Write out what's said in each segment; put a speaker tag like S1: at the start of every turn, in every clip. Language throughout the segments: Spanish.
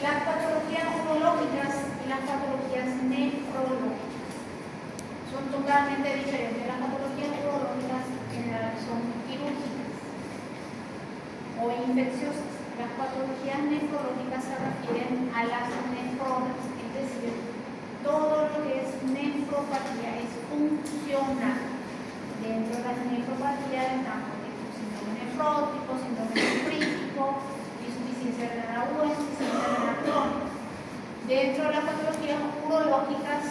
S1: Las patologías urológicas y las patologías nefrológicas son totalmente diferentes. Las patologías urológicas en general son quirúrgicas o infecciosas. Las patologías nefrológicas se refieren a las nefronas, es decir, todo lo que es nefropatía es funcional. Dentro de las nefropatías estamos el síndrome nefrótico, síndrome nefrítico, insuficiencia renal aguda, insuficiencia renal crónica. Dentro de las patologías urológicas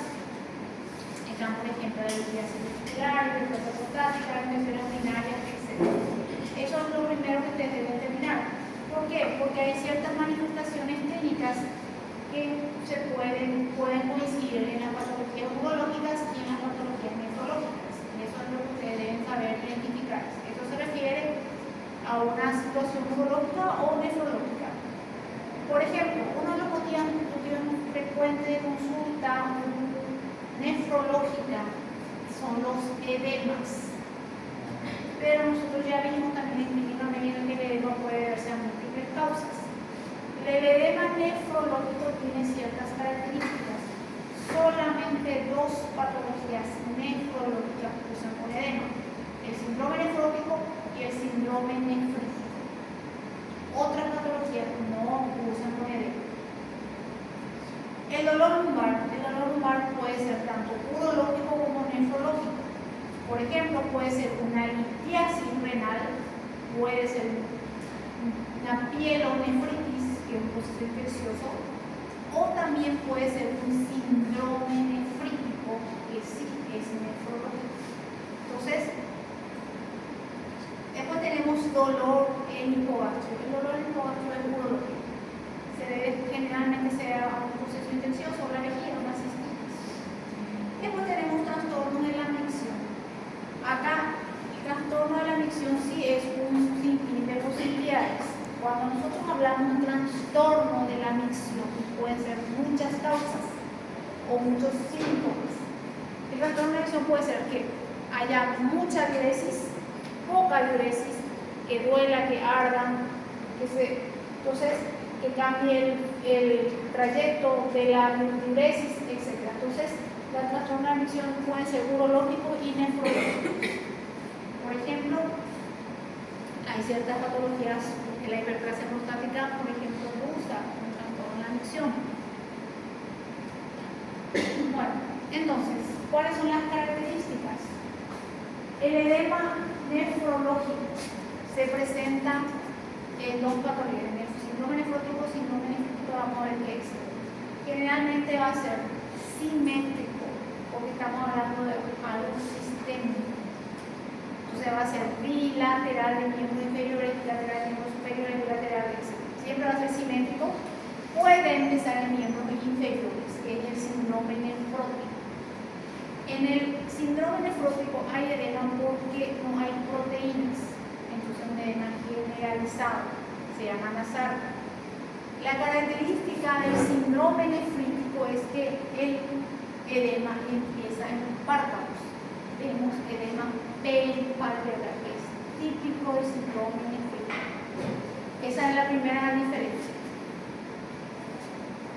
S1: están, por ejemplo, la liquidación muscular, la prostática, las infecciones urinarias, etc. Eso es lo primero que ustedes deben determinar. ¿Por qué? Porque hay ciertas manifestaciones clínicas que pueden coincidir en las patologías urológicas y en las patologías nefrológicas. Eso es lo que ustedes deben saber identificar. Esto se refiere a una situación urológica o nefrológica. Por ejemplo, uno de los motivos frecuentes de consulta nefrológica son los edemas. Pero nosotros ya vimos también en clínica medida que el edema puede darse a múltiples causas. El edema nefrológico tiene ciertas características. Solamente dos patologías nefrológicas usan con edema: el síndrome nefrótico y el síndrome nefrítico. Otras patologías no usan con edema. El dolor lumbar puede ser tanto urológico como nefrológico. Por ejemplo, puede ser una litiasis renal, puede ser una pielonefritis, que es un proceso infeccioso, o también puede ser un síndrome nefrítico, que sí es nefrológico. Entonces, después tenemos dolor en hipogastrio. El dolor en hipogastrio es urológico. Se debe generalmente ser a un proceso infeccioso, la vejiga, una cistitis. Después tenemos trastorno de la micción. Acá, el trastorno de la micción sí es un sinfín de posibilidades. Cuando nosotros hablamos de un trastorno de la micción, pueden ser muchas causas o muchos síntomas. El trastorno de la micción puede ser que haya mucha diuresis, poca diuresis, que duela, que arda, entonces que cambie el trayecto de la diuresis, etc. Entonces, el trastorno de la micción puede ser urológico y nefrológico. Por ejemplo, hay ciertas patologías de la hiperplasia prostática, por ejemplo, usa un trastorno de la micción. Bueno, entonces, ¿cuáles son las características? El edema nefrológico se presenta en dos patologías: síndrome nefrótico, síndrome nefrítico. Vamos a ver qué es. Generalmente va a ser simétrico, porque estamos hablando de algo sistémico. Entonces va a ser bilateral de miembros inferiores, bilateral de miembros superiores, bilateral, etc. Siempre va a ser simétrico. Puede empezar en miembros inferiores, que es el síndrome nefrótico. En el síndrome nefrótico hay edema porque no hay proteínas. Entonces un edema generalizado, se llama NASAR. La característica del síndrome nefrítico es que el edema empieza en los párpados. Vemos edema peripalpebral, que es típico del síndrome nefrítico. Esa es la primera diferencia.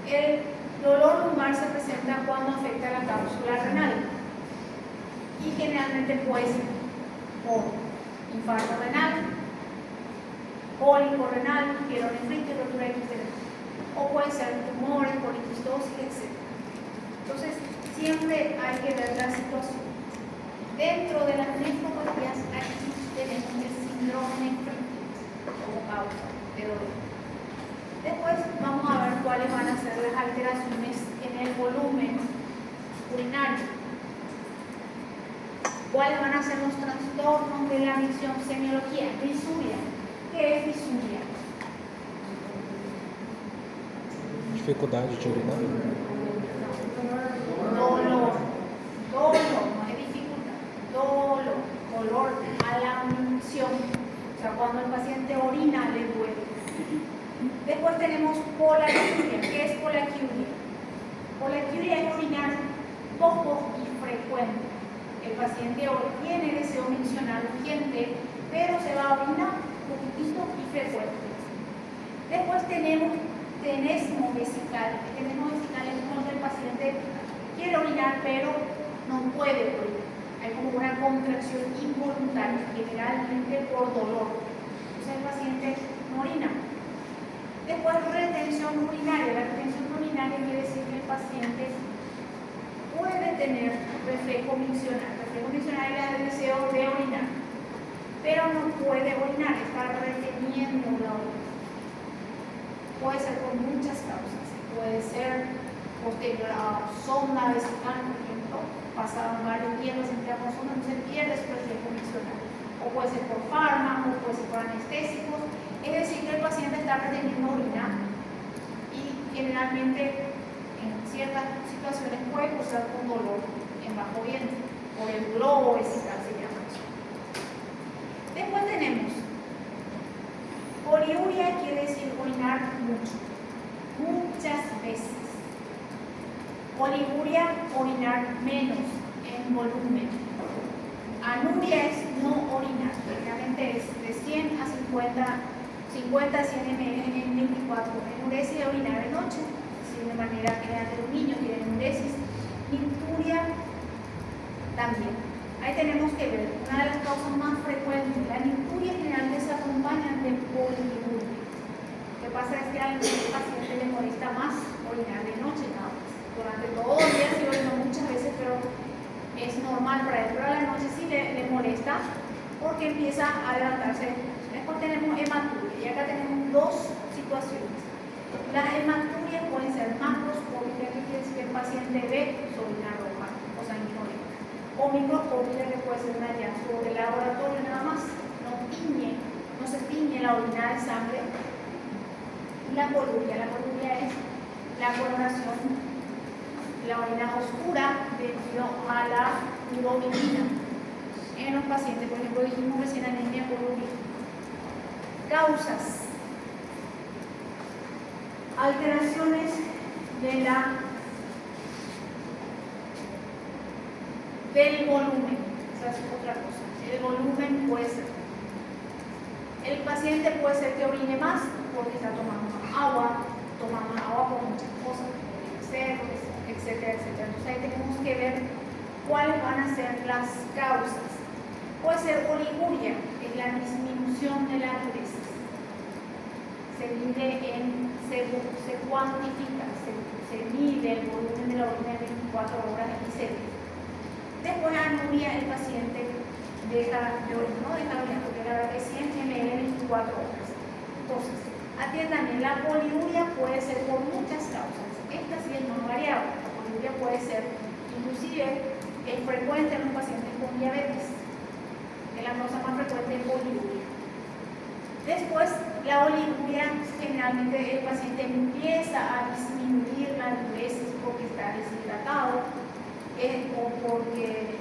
S1: El dolor lumbar se presenta cuando afecta la cápsula renal y generalmente puede ser por infarto renal, cólico renal, pielonefritis, rotura externa, o puede ser tumores, poliquistosis, etc. Entonces, siempre hay que ver la situación. Dentro de las nefropatías, aquí tenemos el síndrome nefrítico como causa de dolor. Después vamos a ver cuáles van a ser las alteraciones en el volumen urinario. ¿Cuáles van a ser los trastornos de la micción? Semiología, disuria. ¿Qué es disuria?
S2: Dificuldade de urinar.
S1: Dolor, no es dificultad, dolor a la micción. O sea, cuando el paciente orina le duele. Después tenemos polaquiuria. ¿Qué es polaquiuria? Polaquiuria es orinar poco y frecuente. El paciente tiene deseo miccional urgente, pero se va a orinar poquitito y frecuente. Después tenemos tenesmo, que es orinar, pero no puede orinar. Hay como una contracción involuntaria, generalmente por dolor. Entonces el paciente no orina. Después, retención urinaria. La retención urinaria quiere decir que el paciente puede tener reflejo miccional. Reflejo miccional es el deseo de orinar, pero no puede orinar, está reteniendo la orina. Puede ser por muchas causas. Puede ser posterior a sonda vesical, por ejemplo, pasaron varios días los internos, no se pierde su reflejo miccional. O puede ser por fármacos, puede ser por anestésicos. Es decir, que el paciente está reteniendo orina y generalmente en ciertas situaciones puede causar un dolor en bajo vientre, o el globo vesical se llama eso. Después tenemos poliuria, quiere decir orinar mucho, muchas veces. Oliguria, orinar menos en volumen. Anuria es no orinar, realmente es de 100 a 50 a 100 ml en 24 horas. Enuresis es orinar de noche, si de manera general de los niños tienen enuresis. Nicturia también. Ahí tenemos que ver una de las causas más frecuentes. La nicturia generalmente se acompaña de poliuria. Lo que pasa es que al paciente le molesta más orinar de noche nada más. Durante todo el día sí orina muchas veces, pero es normal para él. Pero a la noche sí le molesta porque empieza a levantarse. Después tenemos hematuria, y acá tenemos dos situaciones. Las hematuria pueden ser macroscópicas, que quiere decir que el paciente ve su orina roja o sanguinolenta, o microscópica, que puede ser un hallazgo de laboratorio nada más, no se tiñe la orina de sangre. La coluria es la coloración, la orina oscura debido a la urobilina. En los pacientes, por ejemplo, dijimos recién anemia por urina. Causas: alteraciones del volumen. Esa es otra cosa. El volumen puede ser. El paciente puede ser que orine más porque está tomando más agua, toma más agua por muchas cosas, etcétera, etcétera. Entonces ahí tenemos que ver cuáles van a ser las causas. Puede ser oliguria, es la disminución de la diuresis. Se cuantifica, se mide el volumen de la orina en 24 horas y se ve. Después anuria, el paciente deja de orinar, no deja de orinar, porque la verdad que 100 ml en 24 horas. Entonces, atiendan bien, la poliuria puede ser por muchas causas. Esta sí es no variable. La poliuria puede ser, inclusive, es frecuente en los pacientes con diabetes. Es la causa más frecuente de poliuria. Después, la oliguria, generalmente el paciente empieza a disminuir la diuresis porque está deshidratado, o porque,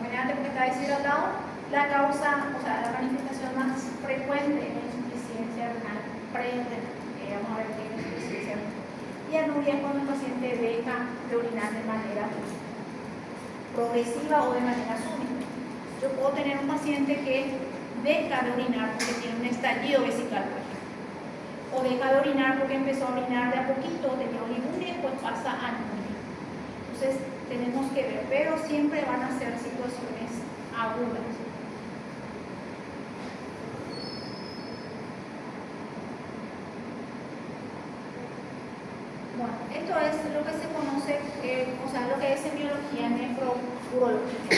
S1: generalmente porque está deshidratado, la causa, o sea, la manifestación más frecuente es la insuficiencia renal prerenal. Vamos a ver qué es la insuficiencia renal. Y anuria es cuando el paciente deja de orinar de manera progresiva o de manera súbita. Yo puedo tener un paciente que deja de orinar porque tiene un estallido vesical, por ejemplo, o deja de orinar porque empezó a orinar de a poquito, tenía oliguria y después pasa a anuria. Entonces tenemos que ver, pero siempre van a ser situaciones agudas. Bueno, esto es lo que se conoce, lo que es semiología nefrourológica.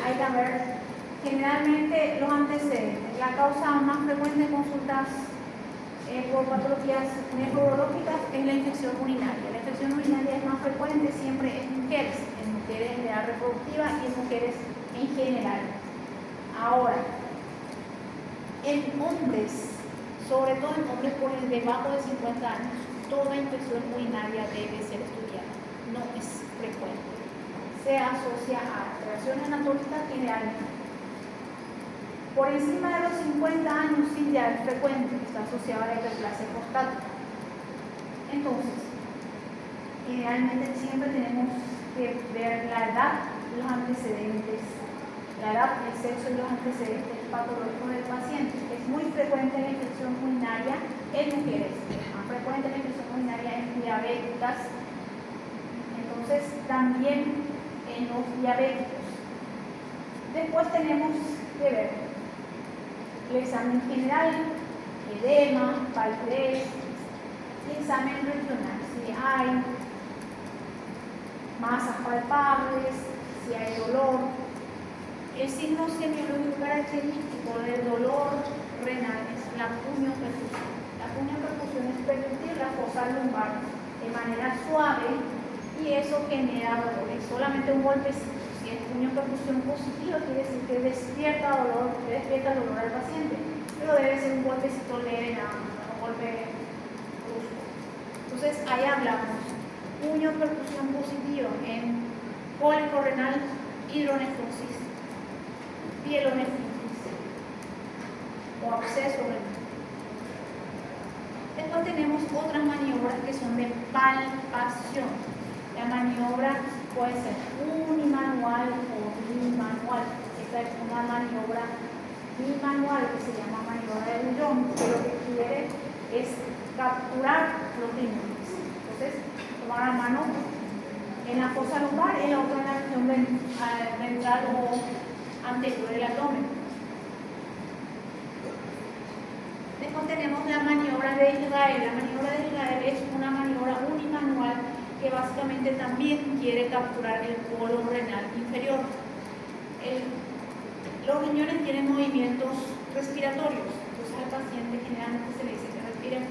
S1: Hay que ver generalmente los antecedentes. La causa más frecuente de consultas por patologías nefrourológicas es la infección urinaria. La infección urinaria es más frecuente siempre en mujeres de edad reproductiva y en mujeres en general. Ahora, en hombres, sobre todo en hombres por debajo de 50 años, toda infección urinaria debe ser estudiada, no es frecuente. Se asocia a alteraciones anatómicas generalmente. Por encima de los 50 años sí ya es frecuente, está asociada a la hiperplasia prostática. Entonces, generalmente siempre tenemos que ver la edad y los antecedentes, la edad, el sexo y los antecedentes patológicos del paciente. Es muy frecuente la infección urinaria en mujeres, es más frecuente la infección urinaria en diabéticas. Entonces Entonces, también en los diabéticos. Después tenemos que ver el examen general, edema, palidez, y examen regional, si hay masas palpables, si hay dolor. El signo semiológico característico del dolor renal es la punioperfusión. La punioperfusión es percutir la fosa lumbar de manera suave y eso genera dolor. Es solamente un golpecito. Si es punioperfusión positiva, quiere decir que despierta dolor al paciente, pero debe ser un golpecito leve, nada más, no un golpe brusco. Entonces ahí hablamos punioperfusión positiva en cólico renal, hidronefrosis, pielonefritis o absceso renal. Después tenemos otras maniobras que son de palpación. La maniobra puede ser unimanual o bimanual. Esta es una maniobra bimanual que se llama maniobra de Bullón, que lo que quiere es capturar los riñones. Entonces, tomar la mano en la fosa lumbar y la otra en la región ventral o anterior del abdomen. Después tenemos la maniobra de Israel. La maniobra de Israel es una maniobra unimanual que básicamente también quiere capturar el polo renal inferior. Los riñones tienen movimientos respiratorios, entonces al paciente generalmente se le dice que respire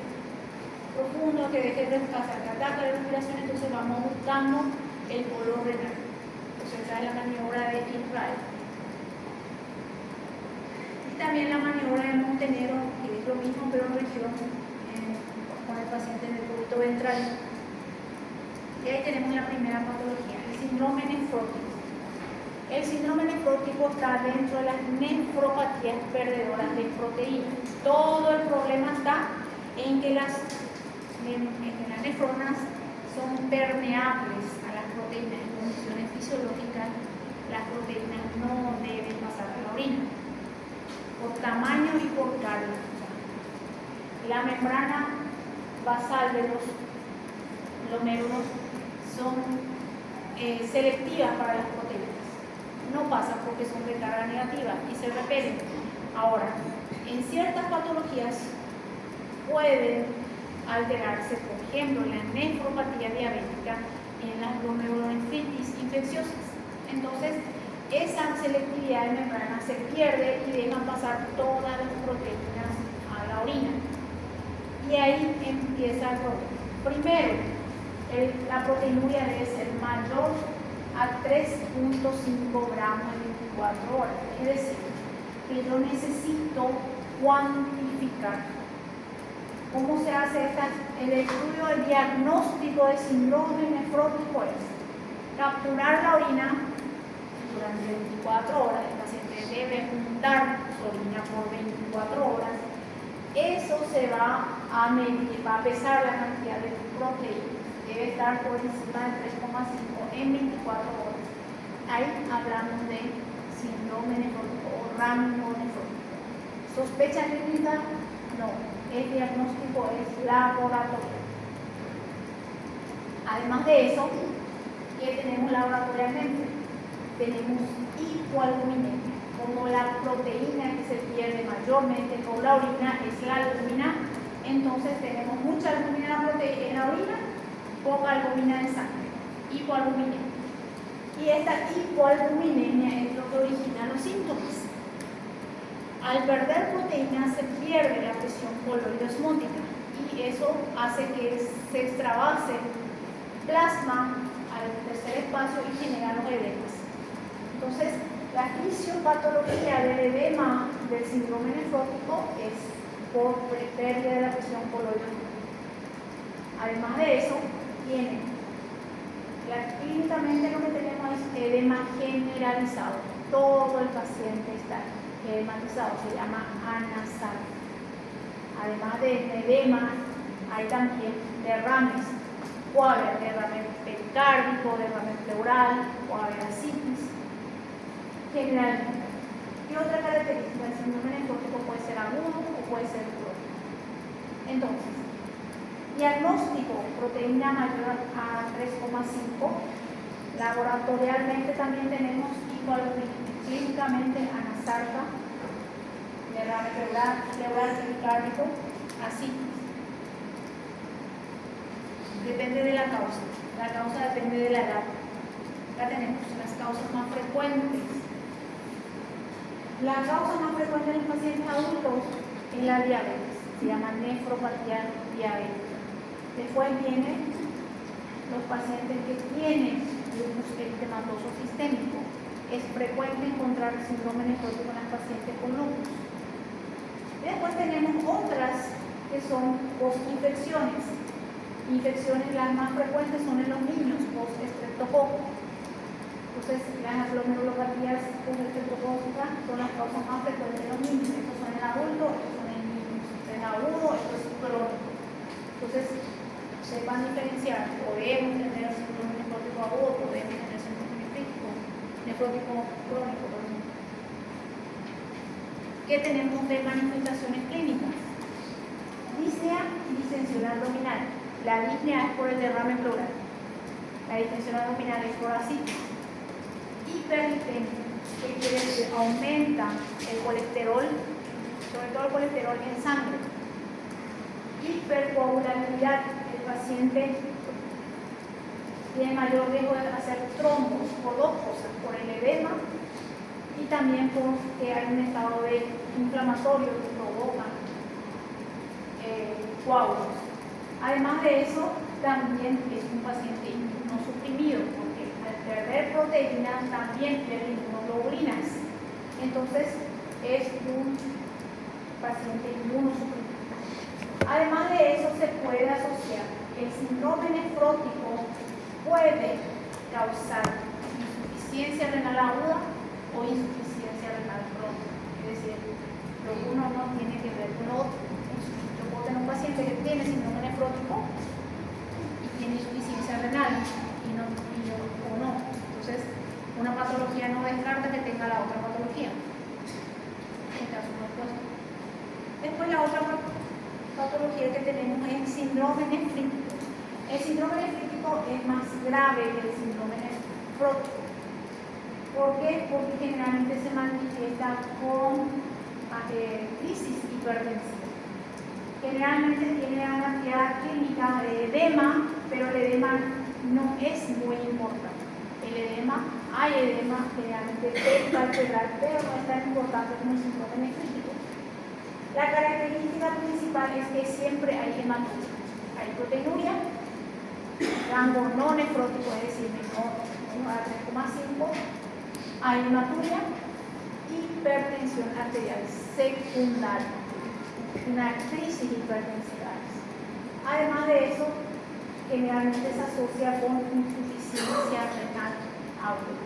S1: profundo, que deje de pasar, que ataque la respiración, entonces vamos buscando el polo renal. Entonces esa es la maniobra de Israel. Y también la maniobra de Montenegro, que es lo mismo pero en región con el paciente del cúbito ventral. Y ahí tenemos la primera patología, el síndrome nefrótico. El síndrome nefrótico está dentro de las nefropatías perdedoras de proteínas. Todo el problema está en que las nefronas son permeables a las proteínas. En condiciones fisiológicas, las proteínas no deben pasar a la orina, por tamaño y por carga. La membrana basal de los glomérulos son selectivas para las proteínas. No pasan porque son de carga negativa y se repelen. Ahora, en ciertas patologías pueden alterarse, por ejemplo, en la nefropatía diabética, en las glomerulonefritis infecciosas. Entonces, esa selectividad de membrana se pierde y dejan pasar todas las proteínas a la orina. Y ahí empieza el problema. Primero, la proteinuria debe ser mayor a 3.5 gramos en 24 horas. Es decir, que yo necesito cuantificar. ¿Cómo se hace el estudio del diagnóstico de síndrome nefrótico? Es capturar la orina durante 24 horas. El paciente debe juntar su orina por 24 horas. Eso se va a medir, va a pesar la cantidad de proteínas. Debe estar por encima de 3,5 en 24 horas. Ahí hablamos de síndrome nefrótico o rango nefrótico. ¿Sospecha clínica? No. El diagnóstico es laboratorio. Además de eso, ¿qué tenemos laboratorialmente? Tenemos hipoalbuminemia. Como la proteína que se pierde mayormente por la orina es la albúmina, entonces tenemos mucha albúmina en la orina, poca albúmina en sangre, hipoalbuminemia. Y esta hipoalbuminemia es lo que origina los síntomas. Al perder proteína se pierde la presión coloidosmótica y eso hace que se extravase plasma al tercer espacio y genera los edemas. Entonces, la fisiopatología del edema del síndrome nefrótico es por pérdida de la presión coloidosmótica. Además de eso, clínicamente lo que tenemos es edema generalizado. Todo el paciente está edematizado, se llama anasal. Además de edema, hay también derrames. Puede haber derrame pericárdico, derrame pleural, puede haber ascitis. Generalmente. ¿Qué otra característica del síndrome nefrótico puede ser agudo o puede ser crónico? Entonces, Diagnóstico, proteína mayor a 3,5. Laboratorialmente también tenemos clínicamente anasarca, derrame pleural pericárdico, así. Depende de la causa. La causa depende de la edad. Acá tenemos las causas más frecuentes. La causa más frecuente en los pacientes adultos es la diabetes. Se llama nefropatía diabética. Después vienen los pacientes que tienen lupus eritematoso sistémico. Es frecuente encontrar síndrome nefrótico en las pacientes con lupus. Después tenemos otras que son post-infecciones. Infecciones las más frecuentes son en los niños, post-estreptococo. Entonces, las glomerulopatías post-estreptocócicas son las causas más frecuentes en los niños. Estos son en adultos, estos son en niños. Esto es agudo, esto es crónico. Entonces, sepan diferenciar. Podemos tener síndrome nefrótico agudo, podemos tener síndrome nefrótico crónico. ¿Qué tenemos de manifestaciones clínicas? Disnea y distensión abdominal. La disnea es por el derrame pleural. La distensión abdominal es por ascitis. Hiperglicemia, que quiere decir aumenta el colesterol, sobre todo el colesterol en sangre. Hipercoagulabilidad, el paciente tiene mayor riesgo de hacer trombos por dos cosas, por el edema y también porque hay un estado de inflamatorio que provoca coágulos. Además de eso, también es un paciente inmunosuprimido, porque al perder proteínas también pierde inmunoglobulinas. Entonces, es un paciente inmunosuprimido. Además de eso, se puede asociar el síndrome nefrótico puede causar insuficiencia renal aguda o insuficiencia renal crónica. Es decir, lo uno no tiene que ver con lo otro. Yo puedo tener un paciente que tiene síndrome nefrótico y tiene insuficiencia renal y yo o no. Entonces, una patología no descarta que tenga la otra patología. En caso no opuesto. Después la otra patología que tenemos es el síndrome nefrítico. El síndrome nefrítico es más grave que el síndrome nefrótico. ¿Por qué? Porque generalmente se manifiesta con crisis hipertensiva. Generalmente tiene una cantidad clínica de edema, pero el edema no es muy importante. El edema, hay edema generalmente vertebral, pero no es tan importante como el síndrome nefrítico. La característica principal es que siempre hay hematuria. Hay proteinuria, rango no nefrótico, es decir, menor a 3,5, hay hematuria, hipertensión arterial secundaria, una crisis hipertensiva. Además de eso, generalmente se asocia con insuficiencia renal aguda.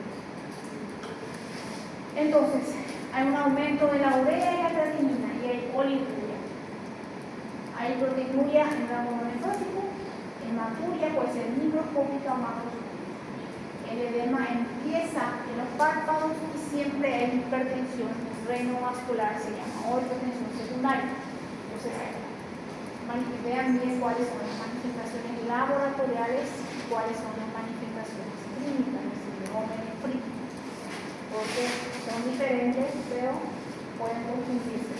S1: Entonces, hay un aumento de la urea y la creatinina y hay oliguria. Hay proteinuria en rango no nefrótico, hematuria puede ser microscópica o macroscópica. El edema empieza en los párpados y siempre hay hipertensión renovascular, se llama, o hipertensión secundaria. Entonces, vean bien cuáles son las manifestaciones laboratoriales y cuáles son las manifestaciones clínicas del síndrome nefrítico, porque son diferentes, pero pueden confundirse.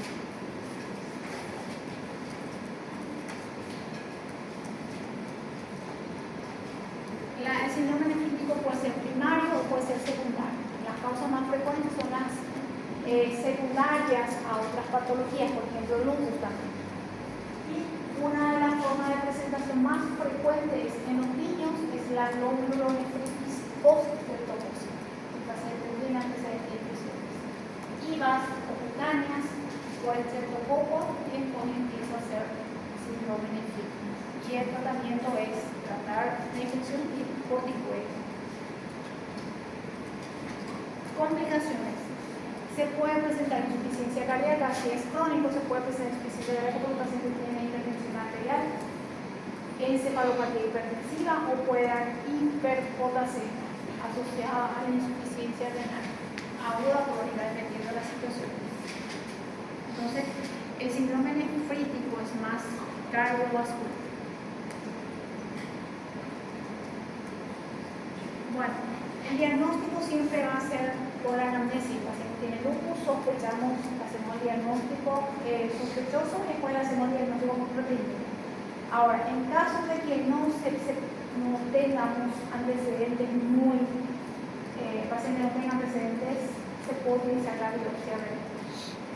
S1: El síndrome nefrítico puede ser primario o puede ser secundario. Las causas más frecuentes son las secundarias a otras patologías, por ejemplo, el lupus también. Y una de las formas de presentación más frecuentes en los niños es la glomulonefritis post-estreptocócica. El paciente tiene antecedentes de infecciones. IVAs o cutáneas por estreptococo y después empieza a ser síndrome nefrítico. Y el tratamiento es tratar la infección y corticoides. Complicaciones. Se puede presentar insuficiencia cardíaca, si es crónico se puede presentar insuficiencia cardíaca porque el paciente tiene hipertensión arterial, encefalopatía hipertensiva o puede haber hiperpotasemia asociada a la insuficiencia renal aguda por dependiendo de la situación. Entonces, el síndrome nefrítico es más cardiovascular. Bueno, el diagnóstico siempre va a ser por anamnesis. El paciente tiene lupus, sospechamos, hacemos el diagnóstico sospechoso y después hacemos el diagnóstico con proteína. Ahora, en caso de que no tengamos antecedentes el paciente no tenga antecedentes, se puede utilizar la biopsia renal.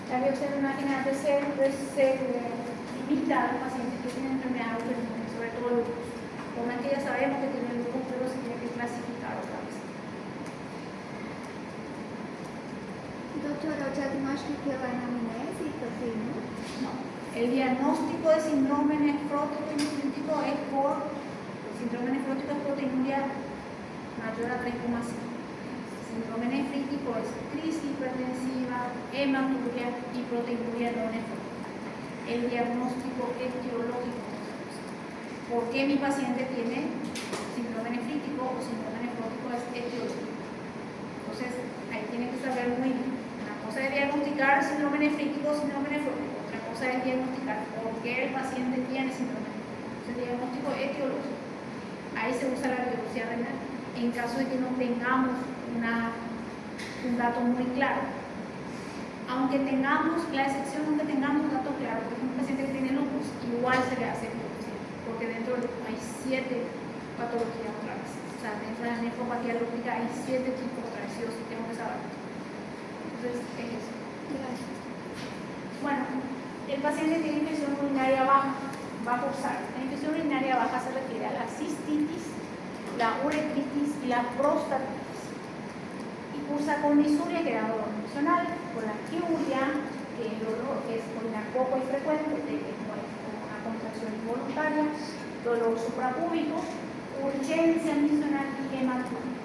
S1: La biopsia renal generalmente se limita a los pacientes que tienen enfermedad autoinmune, sobre todo lupus. Por más que ya sabemos que tienen lupus, pero se tiene que clasificar otra vez.
S3: Doutora, o diagnóstico pela anamnese também, não?
S1: No. El diagnóstico de síndrome nefrótico y nefrítico es por síndrome nefrótico es proteinuria mayor a 3,5. Síndrome nefrítico es crisis hipertensiva, hematuria y proteinuria no nefrótica. El diagnóstico etiológico. ¿Por qué mi paciente tiene síndrome nefrítico o síndrome nefrótico es etiológico? Entonces, ahí tiene que saber muy bien. Una cosa es diagnosticar síndrome nefrítico o síndrome nefrótico. Otra cosa es diagnosticar por qué el paciente tiene síndrome nefrítico. Entonces, el diagnóstico etiológico. Ahí se usa la biopsia renal. En caso de que no tengamos un dato muy claro. Aunque tengamos, la excepción aunque tengamos un dato claro, por ejemplo, un paciente que tiene lupus, igual se le hace biopsia, porque dentro del lupus hay 7 patologías otra vez. O sea, dentro de la nefropatía lúpica hay 7 tipos otra vez, sí o sí tengo que saber. Entonces, es eso.
S3: Gracias.
S1: Bueno, el paciente tiene infección urinaria baja, va a cursar. La infección urinaria baja se refiere a la cistitis, la uretritis y la prostatitis. Y cursa con disuria, que da dolor funcional, con la quiuria, que es dolor, que es poco frecuente, que es como una contracción involuntaria, dolor suprapúbico, urgencia misional y hematuria.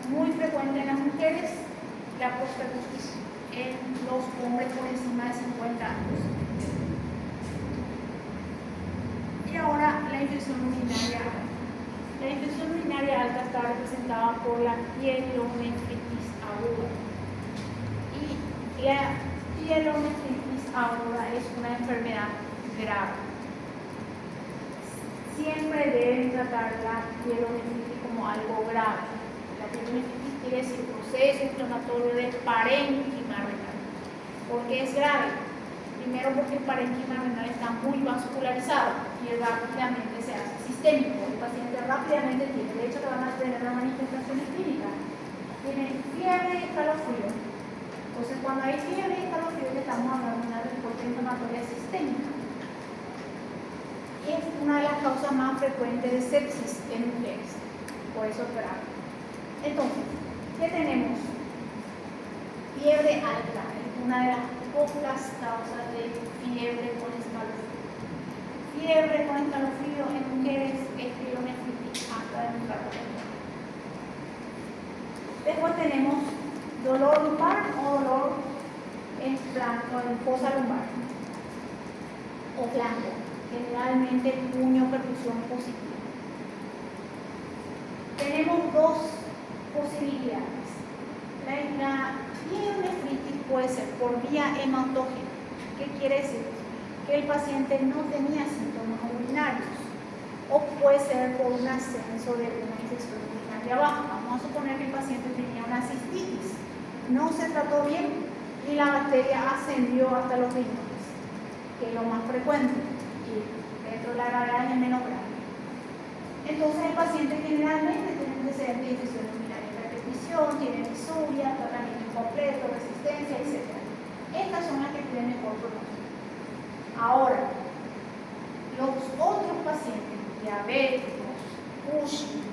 S1: Muy frecuente en las mujeres, la prostatitis en los hombres por encima de 50 años. Y ahora la infección urinaria alta. La infección urinaria alta está representada por la pielonefritis aguda. Y la pielonefritis aguda es una enfermedad grave. Siempre deben tratar la pielonefritis como algo grave. La pielonefritis quiere decir proceso inflamatorio de parénquima renal. ¿Por qué es grave? Primero porque el parénquima renal está muy vascularizado y rápidamente se hace sistémico. El paciente rápidamente tiene, de hecho, que van a tener las manifestaciones clínicas. Tiene fiebre y escalofrío. Entonces, cuando hay fiebre y escalofrío, estamos hablando de una respuesta inflamatoria sistémica. Es una de las causas más frecuentes de sepsis en mujeres. Por eso es grave. Entonces, ¿qué tenemos? Fiebre alta, es una de las pocas causas de fiebre con escalofrío. Fiebre con escalofrío en mujeres es pielonefritis alta de nuestra población. Después tenemos dolor lumbar o dolor en fosa lumbar o flanco, generalmente puño percusión positiva. Tenemos dos posibilidades. La pielonefritis puede ser por vía hematógena. ¿Qué quiere decir? Que el paciente no tenía síntomas urinarios, o puede ser por un ascenso de una infección urinaria baja. Vamos a suponer que el paciente tenía una cistitis, no se trató bien y la bacteria ascendió hasta los riñones, que es lo más frecuente, y dentro de la gravedad es el menos grave. Entonces el paciente generalmente tiene antecedentes de infección urinaria de repetición, tiene disuria, tratamiento incompleto, resistencia, etc. Estas son las que tienen mejor pronóstico. Ahora, los otros pacientes diabéticos, Cushing,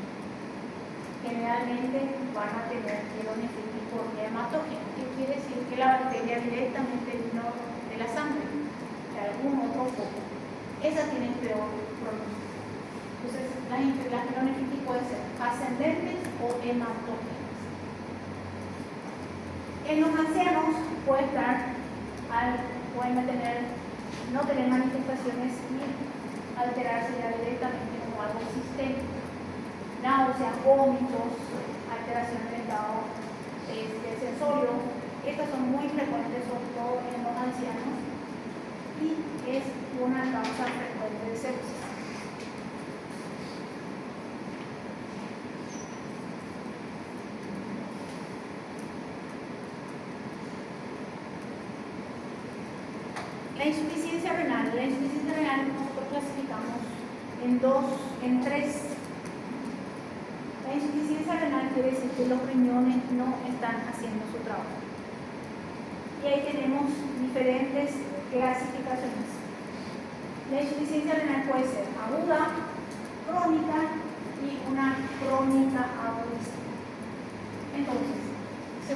S1: generalmente van a tener pielonefritis por vía hematógena, que quiere decir que la bacteria directamente vino de la sangre, de algún otro foco. Esas tienen peor pronóstico. Entonces, las pielonefritis pueden ser ascendentes o hematógenas. En los ancianos pueden no tener manifestaciones y alterarse ya directamente como algo sistémico. Náuseas, vómitos, alteraciones del estado sensorio. Estas son muy frecuentes, sobre todo en los ancianos, y es una causa frecuente de sepsis. insuficiencia renal. La insuficiencia renal nosotros clasificamos en tres. La insuficiencia renal quiere decir que los riñones no están haciendo su trabajo. Y ahí tenemos diferentes clasificaciones. La insuficiencia renal puede ser aguda, crónica y una crónica agudísima. Entonces,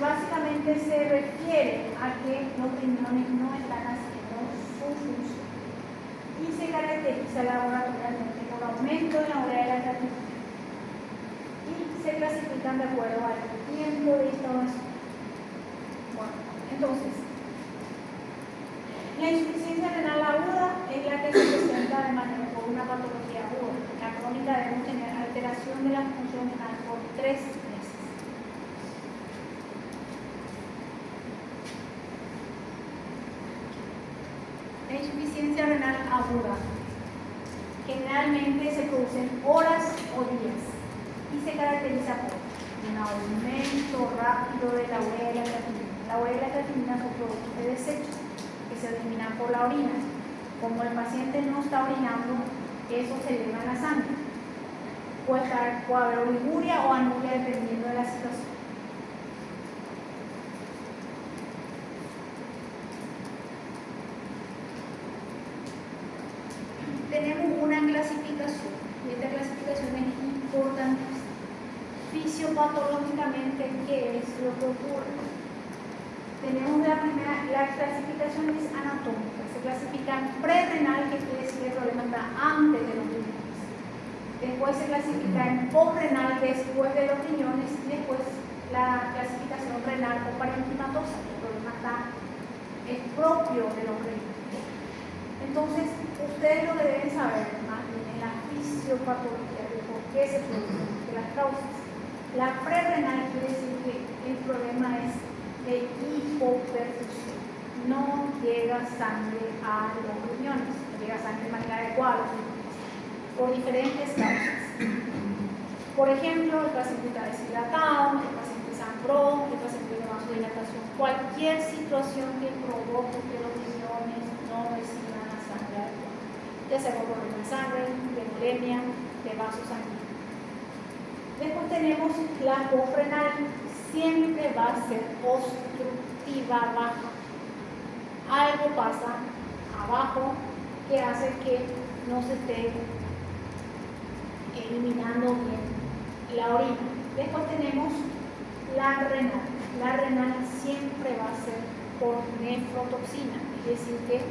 S1: básicamente se refiere a que los riñones no están haciendo su función y se caracteriza laboratorialmente por aumento de la urea de la creatinina y se clasifican de acuerdo al tiempo de instauración. Bueno, entonces, la insuficiencia renal aguda es la que se presenta de manera por una patología aguda. La crónica debemos tener alteración de la función renal por 3 meses. La insuficiencia renal aguda generalmente se produce en horas o días y se caracteriza por un aumento rápido de la urea y la creatinina. La urea y la creatinina son productos de desecho que se eliminan por la orina. Como el paciente no está orinando, eso se eleva en la sangre. Puede haber oliguria o anuria dependiendo de la situación. Tenemos una clasificación y esta clasificación es importante. Fisiopatológicamente, ¿qué es lo que ocurre? Tenemos la clasificación es anatómica, se clasifica en prerrenal, que quiere decir que el problema está antes de los riñones. Después se clasifica en posrenal, después de los riñones, y después la clasificación renal o parenquimatosa, que el problema es propio de los riñones. Entonces, ustedes lo que deben saber más bien es la fisiopatología de por qué se produce, de las causas. La prerrenal quiere decir que el problema es de hipoperfusión. No llega sangre a los riñones, no llega sangre de manera adecuada a los riñones, por diferentes causas. Por ejemplo, el paciente está deshidratado, el paciente sangró, el paciente tiene vasodilatación. Cualquier situación que provoque que los riñones no reciban ya sea por problema de sangre, de bulimia, de vasos sanguíneos. Después tenemos la posrenal, siempre va a ser obstructiva baja. Algo pasa abajo que hace que no se esté eliminando bien la orina. Después tenemos la renal. La renal siempre va a ser por nefrotoxina, es decir que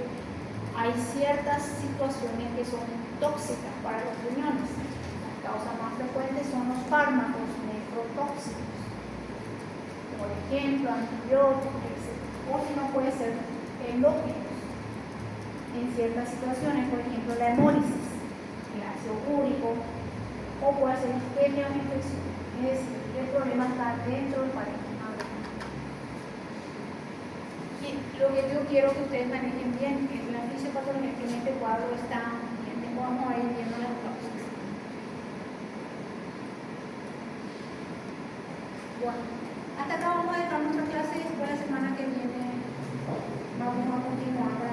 S1: hay ciertas situaciones que son tóxicas para los riñones. Las causas más frecuentes son los fármacos nefrotóxicos, por ejemplo, antibióticos, etc. O si no, puede ser endógenos. En ciertas situaciones, por ejemplo, la hemólisis, el ácido úrico, o puede ser isquemia o infección. Es decir, el problema está dentro del parénquima. Lo que yo quiero que ustedes manejen bien es la fisiopatología, que en este cuadro está bien. Después vamos a ir viendo las causas. Bueno, hasta acá vamos a dejar nuestra clase y después la semana que viene vamos a continuar.